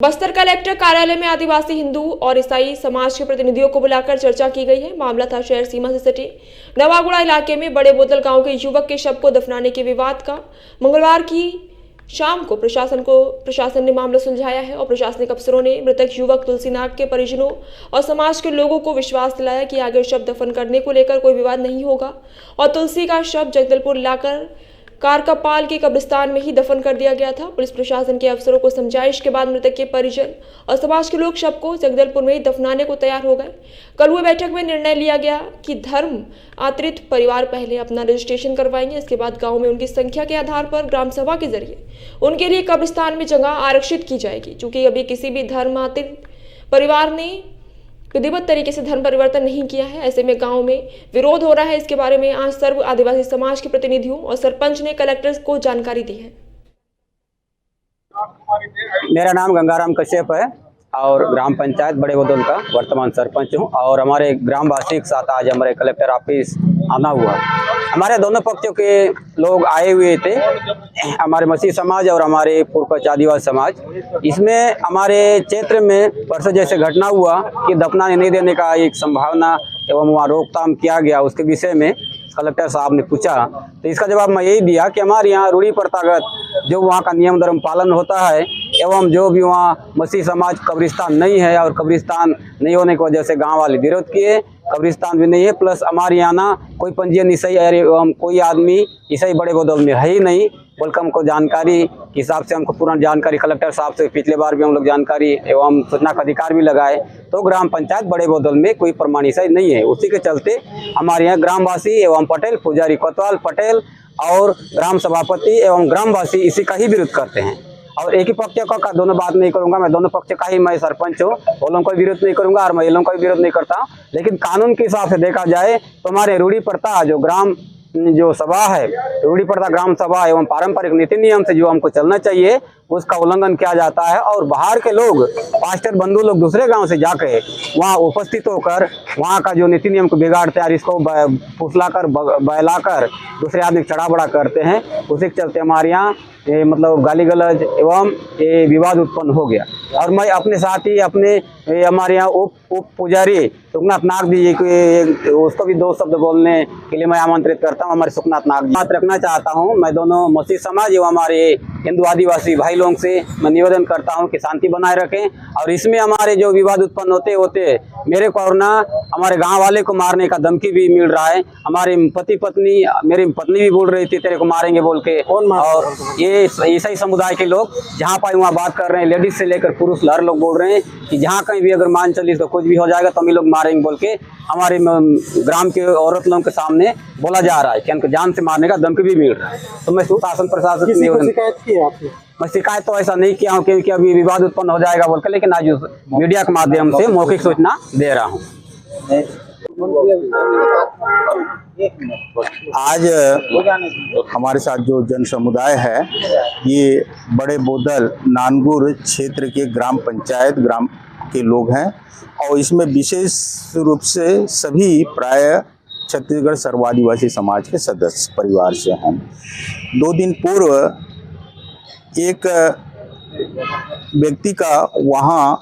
Bastar collector कार्यालय में आदिवासी हिंदू और ईसाई समाज के प्रतिनिधियों को बुलाकर चर्चा की गई है। मामला था शहर सीमा से सटे नवागुड़ा इलाके में बड़े बोतल गांव के युवक के शव को दफनाने के विवाद का। मंगलवार की शाम को प्रशासन ने मामला सुलझाया है और प्रशासनिक अफसरों ने मृतक युवक तुलसी नाग के परिजनों और समाज के लोगों को विश्वास दिलाया कि आगे शव दफन करने को लेकर कोई विवाद नहीं होगा और तुलसी का शव जगदलपुर लाकर कारकापाल के कब्रिस्तान में ही दफन कर दिया गया था। पुलिस प्रशासन के अफसरों को समझाइश के बाद मृतक के परिजन और समाज के लोग शव को जगदलपुर में ही दफनाने को तैयार हो गए। कल हुई बैठक में निर्णय लिया गया कि धर्म आश्रित परिवार पहले अपना रजिस्ट्रेशन करवाएंगे, इसके बाद गांव में उनकी संख्या के आधार पर ग्राम सभा के जरिए उनके लिए कब्रिस्तान में जगह आरक्षित की जाएगी। चूंकि अभी किसी भी धर्म आश्रित परिवार ने विधिवत तरीके से धर्म परिवर्तन नहीं किया है, ऐसे में गांव में विरोध हो रहा है। इसके बारे में आज सर्व आदिवासी समाज के प्रतिनिधियों और सरपंच ने कलेक्टर को जानकारी दी है। मेरा नाम गंगाराम कश्यप है और ग्राम पंचायत बड़े बोदल का वर्तमान सरपंच हूं और हमारे ग्रामवासी के साथ आज हमारे कलेक्टर ऑफिस आना हुआ। हमारे दोनों पक्षों के लोग आए हुए थे, हमारे मसीह समाज और हमारे पूर्वज आदिवासी समाज। इसमें हमारे क्षेत्र में परसों जैसे घटना हुआ कि दफनाने नहीं देने का एक संभावना एवं वहाँ रोकथाम किया गया, उसके विषय में कलेक्टर साहब ने पूछा तो इसका जवाब मैं यही दिया कि हमारे यहाँ रूढ़ी प्रथागत जो वहाँ का नियम धर्म पालन होता है एवं जो भी वहाँ मसीह समाज कब्रिस्तान नहीं है और कब्रिस्तान नहीं होने की वजह से गांव वाले विरोध किए, कब्रिस्तान भी नहीं है। प्लस हमारे यहाँ ना कोई पंजीयन ईसाई एवं कोई आदमी ईसाई बड़े बोदल में है ही नहीं, बल्कि हमको जानकारी के हिसाब से हमको तुरंत जानकारी कलेक्टर साहब से पिछले बार भी हम लोग जानकारी एवं सूचना का अधिकार भी लगाए तो ग्राम पंचायत बड़े बोदल में कोई प्रमाण ईसाई नहीं है। उसी के चलते हमारे यहाँ ग्रामवासी एवं पटेल पुजारी कोतवाल पटेल और ग्राम सभापति एवं ग्रामवासी इसी का ही विरोध करते हैं। और एक ही पक्ष का दोनों बात नहीं करूंगा, मैं दोनों पक्ष का ही मैं सरपंच हूँ, वो लोगों का विरोध नहीं करूंगा और मैं ये लोगों का भी विरोध नहीं करता। लेकिन कानून के हिसाब से देखा जाए तो हमारे रूढ़ी प्रथा जो ग्राम जो सभा है, रूढ़ी प्रथा ग्राम सभा एवं पारंपरिक नीति नियम से जो हमको चलना चाहिए उसका उल्लंघन किया जाता है और बाहर के लोग पास्टर बंधु लोग दूसरे गांव से जाके वहां उपस्थित होकर वहां का जो नीति नियम को बिगाड़ते हैं, इसको फुसलाकर बहलाकर दूसरे आदमी चढ़ा बड़ा करते हैं। उसी के चलते हमारे यहाँ मतलब गाली गलौज एवं विवाद उत्पन्न हो गया। और मैं अपने साथ ही अपने हमारे यहाँ उप पुजारी सुखनाथ नाग जी उसको भी दो शब्द बोलने के लिए मैं आमंत्रित करता हूँ। हमारे सुखनाथ नाग जी बात रखना चाहता हूँ। मैं दोनों मसीह समाज एवं हमारे हिंदू आदिवासी भाई लोगों से मैं निवेदन करता हूँ कि शांति बनाए रखें और इसमें हमारे जो विवाद उत्पन्न होते मेरे को और ना हमारे गांव वाले को मारने का धमकी भी मिल रहा है। हमारे पति पत्नी मेरी पत्नी भी बोल रही थी तेरे को मारेंगे बोल के। और ये ईसाई समुदाय के लोग जहाँ पाए वहाँ बात कर रहे हैं, लेडीज से लेकर पुरुष हर लोग बोल रहे हैं कि जहाँ कहीं भी अगर मान चली तो कुछ भी हो जाएगा तो हम लोग मारेंगे बोल के हमारे ग्राम के औरत लोगों के सामने बोला जा रहा है कि उनको जान से मारने का धमकी भी मिल रहा है। तो मैं शासन प्रशासन मैं शिकायत तो ऐसा नहीं किया हूँ क्योंकि अभी विवाद उत्पन्न हो जाएगा बोल के, लेकिन आज मीडिया के माध्यम से मौखिक सूचना दे रहा हूँ। आज हमारे साथ जो जन समुदाय है ये बड़े बोदल नानगुर क्षेत्र के ग्राम पंचायत ग्राम के लोग हैं और इसमें विशेष रूप से सभी प्राय छत्तीसगढ़ सर्व आदिवासी समाज के सदस्य परिवार से हैं। 2 दिन पूर्व एक व्यक्ति का वहाँ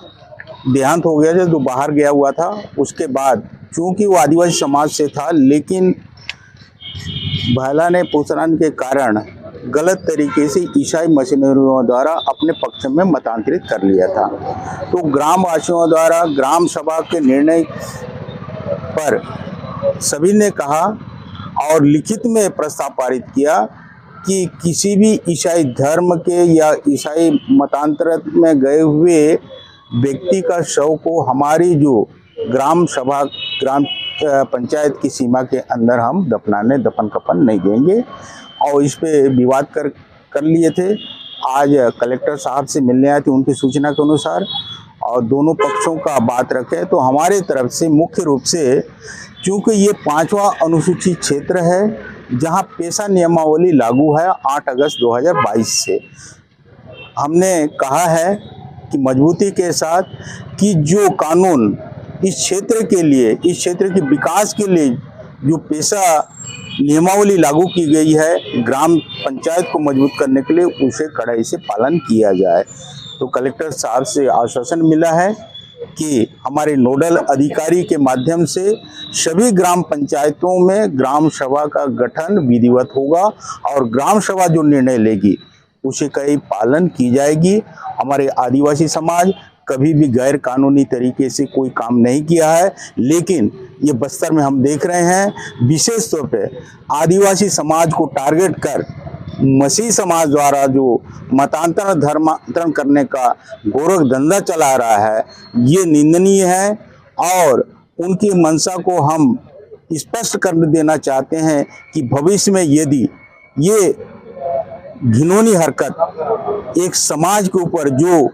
देहांत हो गया जो बाहर गया हुआ था। उसके बाद चूंकि वो आदिवासी समाज से था लेकिन बहलाने पोसरान के कारण गलत तरीके से ईसाई मिशनरियों द्वारा अपने पक्ष में मतांतरित कर लिया था। तो ग्रामवासियों द्वारा ग्राम सभा के निर्णय पर सभी ने कहा और लिखित में प्रस्ताव पारित किया कि किसी भी ईसाई धर्म के या ईसाई मतांतर में गए हुए व्यक्ति का शव को हमारी जो ग्राम सभा ग्राम पंचायत की सीमा के अंदर हम दफन कफन नहीं देंगे और इस पे विवाद कर लिए थे। आज कलेक्टर साहब से मिलने आए थे, उनकी सूचना के अनुसार और दोनों पक्षों का बात रखे तो हमारे तरफ से मुख्य रूप से चूँकि ये 5वां अनुसूचित क्षेत्र है जहां पेशा नियमावली लागू है 8 अगस्त 2022 से, हमने कहा है कि मजबूती के साथ कि जो कानून इस क्षेत्र के लिए इस क्षेत्र के विकास के लिए जो पेशा नियमावली लागू की गई है ग्राम पंचायत को मजबूत करने के लिए उसे कड़ाई से पालन किया जाए। तो कलेक्टर साहब से आश्वासन मिला है कि हमारे नोडल अधिकारी के माध्यम से सभी ग्राम पंचायतों में ग्राम सभा का गठन विधिवत होगा और ग्राम सभा जो निर्णय लेगी उसे कई पालन की जाएगी। हमारे आदिवासी समाज कभी भी गैर कानूनी तरीके से कोई काम नहीं किया है, लेकिन ये बस्तर में हम देख रहे हैं विशेष तौर पे आदिवासी समाज को टारगेट कर मसीह समाज द्वारा जो मतांतरण धर्मांतरण करने का गोरख धंधा चला रहा है, ये निंदनीय है और उनकी मंशा को हम स्पष्ट कर देना चाहते हैं कि भविष्य में यदि ये घिनौनी हरकत एक समाज के ऊपर जो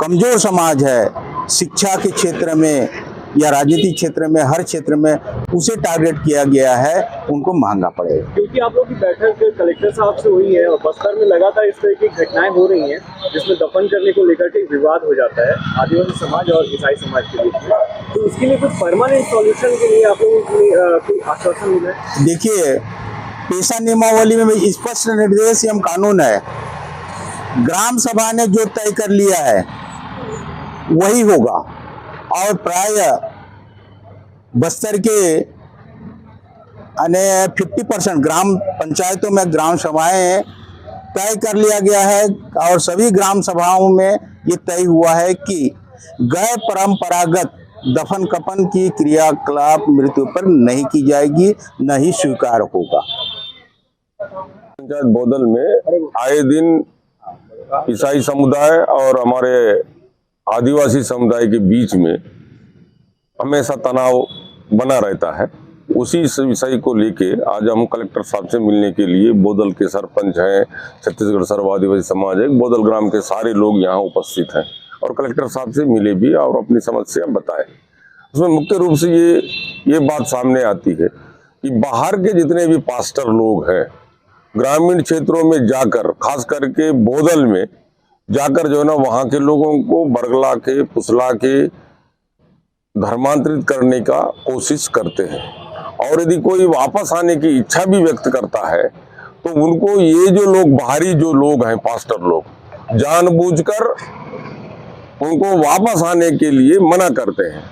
कमजोर समाज है, शिक्षा के क्षेत्र में या राजनीतिक क्षेत्र में, हर क्षेत्र में उसे टारगेट किया गया है, उनको महंगा पड़ेगा। क्योंकि आप लोग की बैठक कलेक्टर साहब से हुई है और बस्तर में लगातार इस तरह की घटनाएं हो रही हैं जिसमें दफन करने को लेकर के विवाद हो जाता है आदिवासी समाज और ईसाई समाज के बीच में, तो उसके लिए कुछ परमानेंट सॉल्यूशन के लिए आप लोगों को कोई आश्वासन मिला है? देखिए, पेशा नियमावली में स्पष्ट निर्देश एवं कानून है, ग्राम सभा ने जो तय कर लिया है वही होगा और प्राय बस्तर के 50% ग्राम पंचायतों में ग्राम सभाएं तय कर लिया गया है और सभी ग्राम सभाओं में ये तय हुआ है कि गैर परंपरागत दफन कफन की क्रियाकलाप मृत्यु पर नहीं की जाएगी, न ही स्वीकार होगा। पंचायत बोदल में आए दिन ईसाई समुदाय और हमारे आदिवासी समुदाय के बीच में हमेशा तनाव बना रहता है। उसी विषय को लेके आज हम कलेक्टर साहब से मिलने के लिए बोदल के सरपंच हैं, छत्तीसगढ़ सर्व आदिवासी समाज है, बोदल ग्राम के सारे लोग यहाँ उपस्थित हैं और कलेक्टर साहब से मिले भी और अपनी समस्या बताए। उसमें मुख्य रूप से ये बात सामने आती है कि बाहर के जितने भी पास्टर लोग हैं ग्रामीण क्षेत्रों में जाकर, खास करके बोदल में जाकर जो है ना वहाँ के लोगों को बरगला के फुसला के धर्मांतरित करने का कोशिश करते हैं और यदि कोई वापस आने की इच्छा भी व्यक्त करता है तो उनको ये जो लोग बाहरी जो लोग हैं पास्टर लोग जानबूझकर उनको वापस आने के लिए मना करते हैं।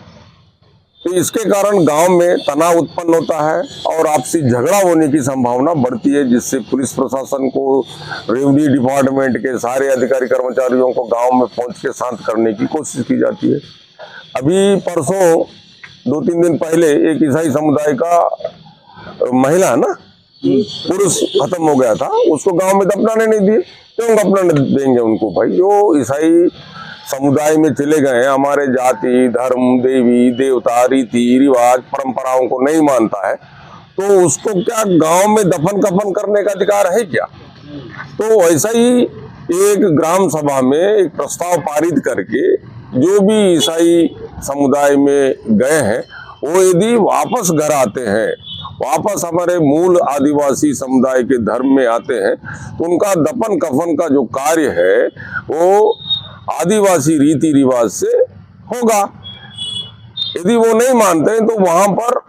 तो इसके कारण गांव में तनाव उत्पन्न होता है और आपसी झगड़ा होने की संभावना बढ़ती है, जिससे पुलिस प्रशासन को, रेवेन्यू डिपार्टमेंट के सारे अधिकारी कर्मचारियों को गांव में पहुंच के शांत करने की कोशिश की जाती है। अभी परसों 2-3 दिन पहले एक ईसाई समुदाय का महिला ना पुरुष खत्म हो गया था, उसको गांव में दफनाने नहीं दिए। क्यों दफनाने देंगे उनको? भाई जो ईसाई समुदाय में चले गए हैं, हमारे जाति धर्म देवी देवता रीति रिवाज परंपराओं को नहीं मानता है, तो उसको क्या गांव में दफन कफन करने का अधिकार है क्या? तो ऐसा ही एक ग्राम सभा में एक प्रस्ताव पारित करके जो भी ईसाई समुदाय में गए हैं वो यदि वापस घर आते हैं, वापस हमारे मूल आदिवासी समुदाय के धर्म में आते हैं, तो उनका दफन कफन का जो कार्य है वो आदिवासी रीति रिवाज से होगा। यदि वो नहीं मानते हैं तो वहां पर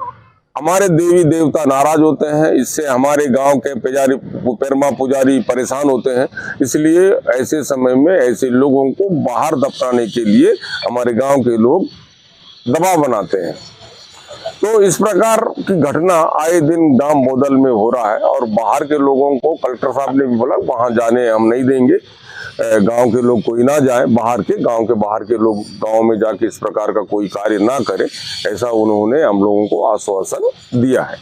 हमारे देवी देवता नाराज होते हैं, इससे हमारे गांव के पेरमा पुजारी परेशान होते हैं। इसलिए ऐसे समय में ऐसे लोगों को बाहर दफनाने के लिए हमारे गांव के लोग दबाव बनाते हैं। तो इस प्रकार की घटना आए दिन गांव बोदल में हो रहा है और बाहर के लोगों को कलेक्टर साहब ने भी बोला वहां जाने हम नहीं देंगे, गांव के लोग कोई ना जाए, गांव के बाहर के लोग गांव में जाके इस प्रकार का कोई कार्य ना करें, ऐसा उन्होंने हम लोगों को आश्वासन दिया है।